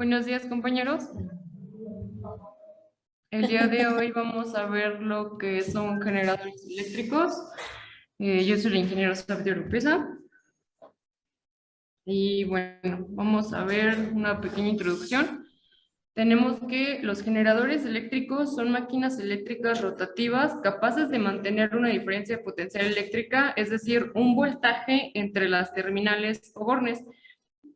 Buenos días, compañeros. El día de hoy vamos a ver lo que son generadores eléctricos. Yo soy el ingeniero Safdie Oropesa. Y bueno, vamos a ver una pequeña introducción. Tenemos que los generadores eléctricos son máquinas eléctricas rotativas capaces de mantener una diferencia de potencial eléctrica, es decir, un voltaje entre las terminales o bornes.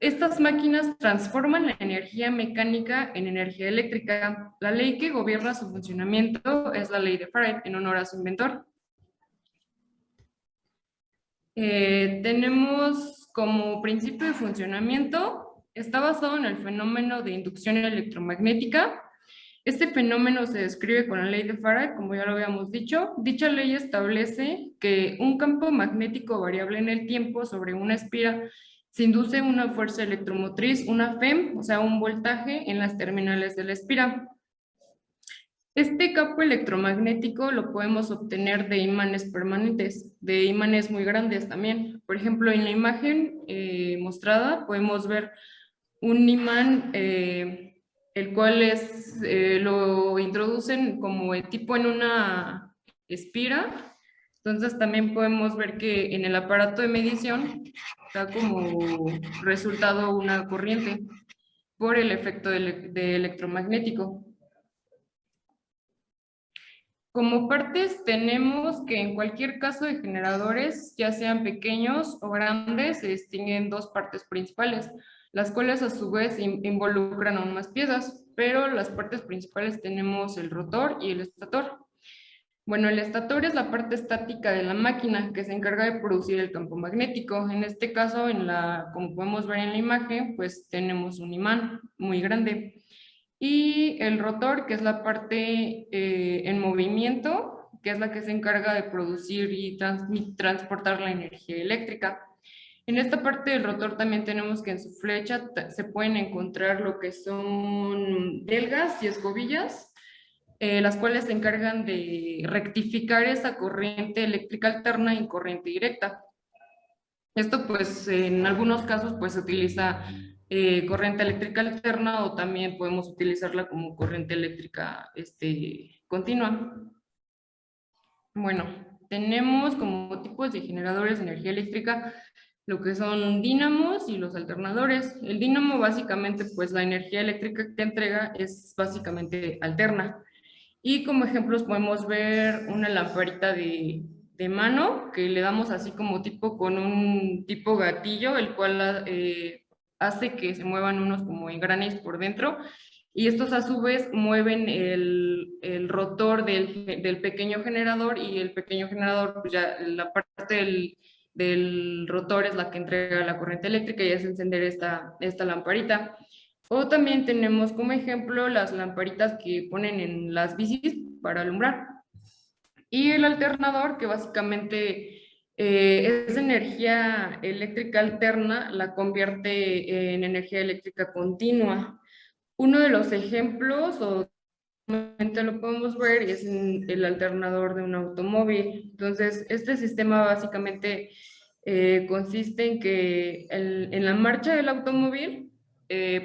Estas máquinas transforman la energía mecánica en energía eléctrica. La ley que gobierna su funcionamiento es la ley de Faraday, en honor a su inventor. Tenemos como principio de funcionamiento, está basado en el fenómeno de inducción electromagnética. Este fenómeno se describe con la ley de Faraday, como ya lo habíamos dicho. Dicha ley establece que un campo magnético variable en el tiempo sobre una espira se induce una fuerza electromotriz, una FEM, o sea, un voltaje en las terminales de la espira. Este campo electromagnético lo podemos obtener de imanes permanentes, de imanes muy grandes también. Por ejemplo, en la imagen mostrada podemos ver un imán, el cual lo introducen como el tipo en una espira. Entonces también podemos ver que en el aparato de medición da como resultado una corriente por el efecto de electromagnético. Como partes tenemos que en cualquier caso de generadores, ya sean pequeños o grandes, se distinguen dos partes principales, las cuales a su vez involucran aún más piezas, pero las partes principales tenemos el rotor y el estator. Bueno, el estator es la parte estática de la máquina que se encarga de producir el campo magnético. En este caso, como podemos ver en la imagen, pues tenemos un imán muy grande. Y el rotor, que es la parte en movimiento, que es la que se encarga de producir y transportar la energía eléctrica. En esta parte del rotor también tenemos que en su flecha se pueden encontrar lo que son delgas y escobillas, las cuales se encargan de rectificar esa corriente eléctrica alterna en corriente directa. Esto pues en algunos casos pues se utiliza corriente eléctrica alterna o también podemos utilizarla como corriente eléctrica continua. Bueno, tenemos como tipos de generadores de energía eléctrica lo que son dínamos y los alternadores. El dínamo básicamente pues la energía eléctrica que entrega es básicamente alterna. Y como ejemplos podemos ver una lamparita de mano que le damos así como tipo con un tipo gatillo, el cual hace que se muevan unos como engranes por dentro. Y estos a su vez mueven el rotor del pequeño generador y el pequeño generador, pues ya la parte del rotor es la que entrega la corriente eléctrica y hace encender esta lamparita. O también tenemos como ejemplo las lamparitas que ponen en las bicis para alumbrar. Y el alternador, que básicamente es energía eléctrica alterna, la convierte en energía eléctrica continua. Uno de los ejemplos, o lo podemos ver, es el alternador de un automóvil. Entonces, este sistema básicamente consiste en que en la marcha del automóvil,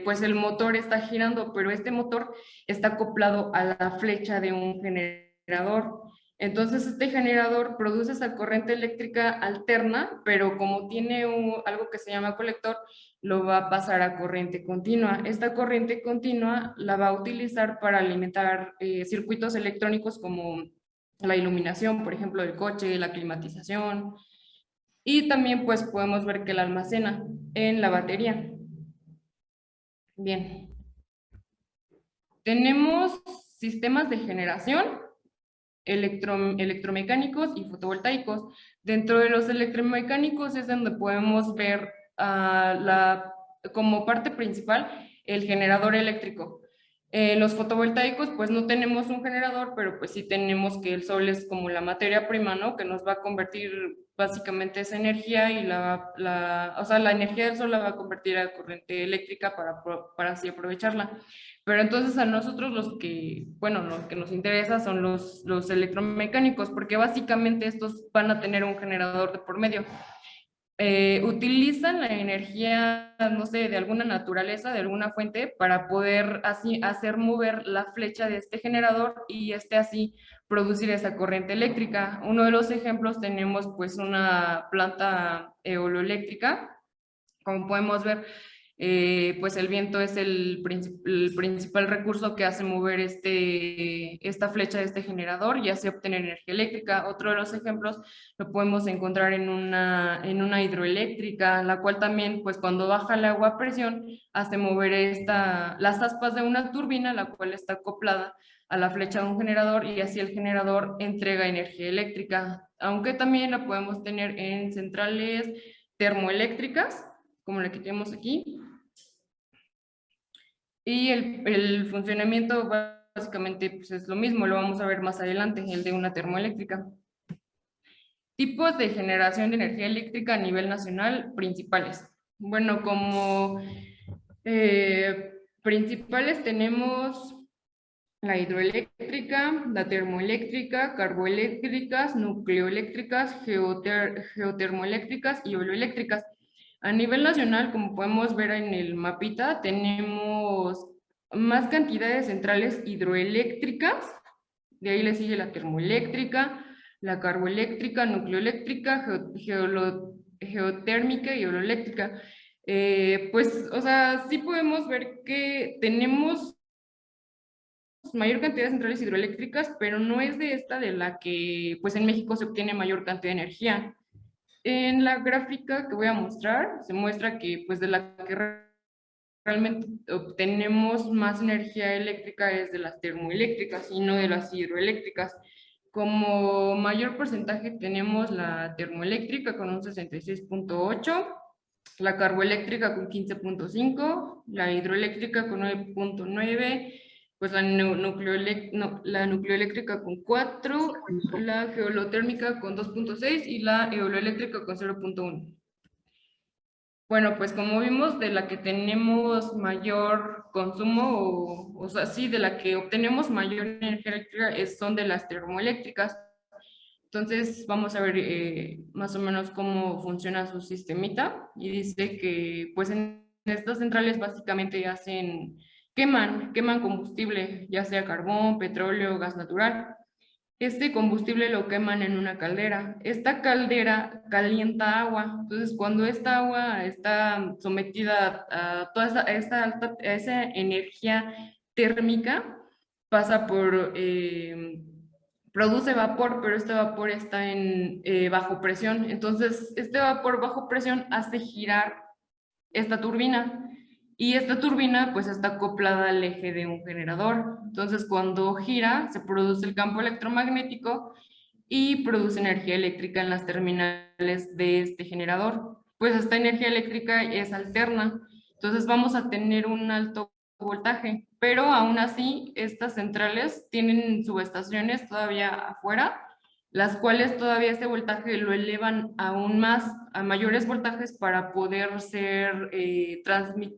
pues el motor está girando, pero este motor está acoplado a la flecha de un generador. Entonces, este generador produce esa corriente eléctrica alterna, pero como tiene algo que se llama colector, lo va a pasar a corriente continua. Esta corriente continua la va a utilizar para alimentar circuitos electrónicos como la iluminación, por ejemplo, del coche, la climatización, y también pues podemos ver que la almacena en la batería. Bien, tenemos sistemas de generación electromecánicos y fotovoltaicos. Dentro de los electromecánicos es donde podemos ver como parte principal el generador eléctrico. Los fotovoltaicos, pues no tenemos un generador, pero pues sí tenemos que el sol es como la materia prima, ¿no? Que nos va a convertir básicamente esa energía y o sea, la energía del sol la va a convertir a corriente eléctrica para así aprovecharla. Pero entonces a nosotros bueno, lo que nos interesa son los electromecánicos, porque básicamente estos van a tener un generador de por medio. utilizan la energía, no sé, de alguna naturaleza, de alguna fuente, para poder así hacer mover la flecha de este generador y así producir esa corriente eléctrica. Uno de los ejemplos tenemos pues una planta eoloeléctrica. Como podemos ver, pues el viento es el principal recurso que hace mover esta flecha de este generador y así obtener energía eléctrica. Otro de los ejemplos lo podemos encontrar en una hidroeléctrica, la cual también, pues cuando baja el agua a presión, hace mover las aspas de una turbina, la cual está acoplada a la flecha de un generador y así el generador entrega energía eléctrica, aunque también la podemos tener en centrales termoeléctricas como la que tenemos aquí. Y el funcionamiento básicamente pues es lo mismo, lo vamos a ver más adelante, el de una termoeléctrica. Tipos de generación de energía eléctrica a nivel nacional principales. Bueno, como principales tenemos la hidroeléctrica, la termoeléctrica, carboeléctricas, nucleoeléctricas, geotermoeléctricas y hidroeléctricas. A nivel nacional, como podemos ver en el mapita, tenemos más cantidades de centrales hidroeléctricas, de ahí le sigue la termoeléctrica, la carboeléctrica, nucleoeléctrica, geotérmica y hidroeléctrica. Pues, o sea, sí podemos ver que tenemos mayor cantidad de centrales hidroeléctricas, pero no es de esta de la que, pues en México se obtiene mayor cantidad de energía. En la gráfica que voy a mostrar, se muestra que pues de la que realmente obtenemos más energía eléctrica es de las termoeléctricas y no de las hidroeléctricas. Como mayor porcentaje tenemos la termoeléctrica con un 66.8, la carboeléctrica con 15.5, la hidroeléctrica con 9.9, pues la nucleoeléctrica con 4, la geolotérmica con 2.6 y la eoloeléctrica con 0.1. Bueno, pues como vimos, de la que tenemos mayor consumo, o sea, sí, de la que obtenemos mayor energía eléctrica son de las termoeléctricas. Entonces, vamos a ver más o menos cómo funciona su sistemita. Y dice que, pues, en estas centrales básicamente queman combustible, ya sea carbón, petróleo, gas natural. Este combustible lo queman en una caldera. Esta caldera calienta agua. Entonces, cuando esta agua está sometida a toda esa energía térmica, pasa produce vapor, pero este vapor está bajo presión. Entonces, este vapor bajo presión hace girar esta turbina. Y esta turbina pues está acoplada al eje de un generador. Entonces cuando gira se produce el campo electromagnético y produce energía eléctrica en las terminales de este generador. Pues esta energía eléctrica es alterna. Entonces vamos a tener un alto voltaje, pero aún así estas centrales tienen subestaciones todavía afuera, las cuales todavía este voltaje lo elevan aún más a mayores voltajes para poder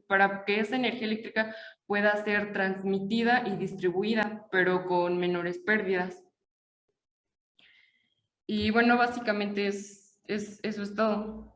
para que esa energía eléctrica pueda ser transmitida y distribuida, pero con menores pérdidas. Y bueno, básicamente eso es todo.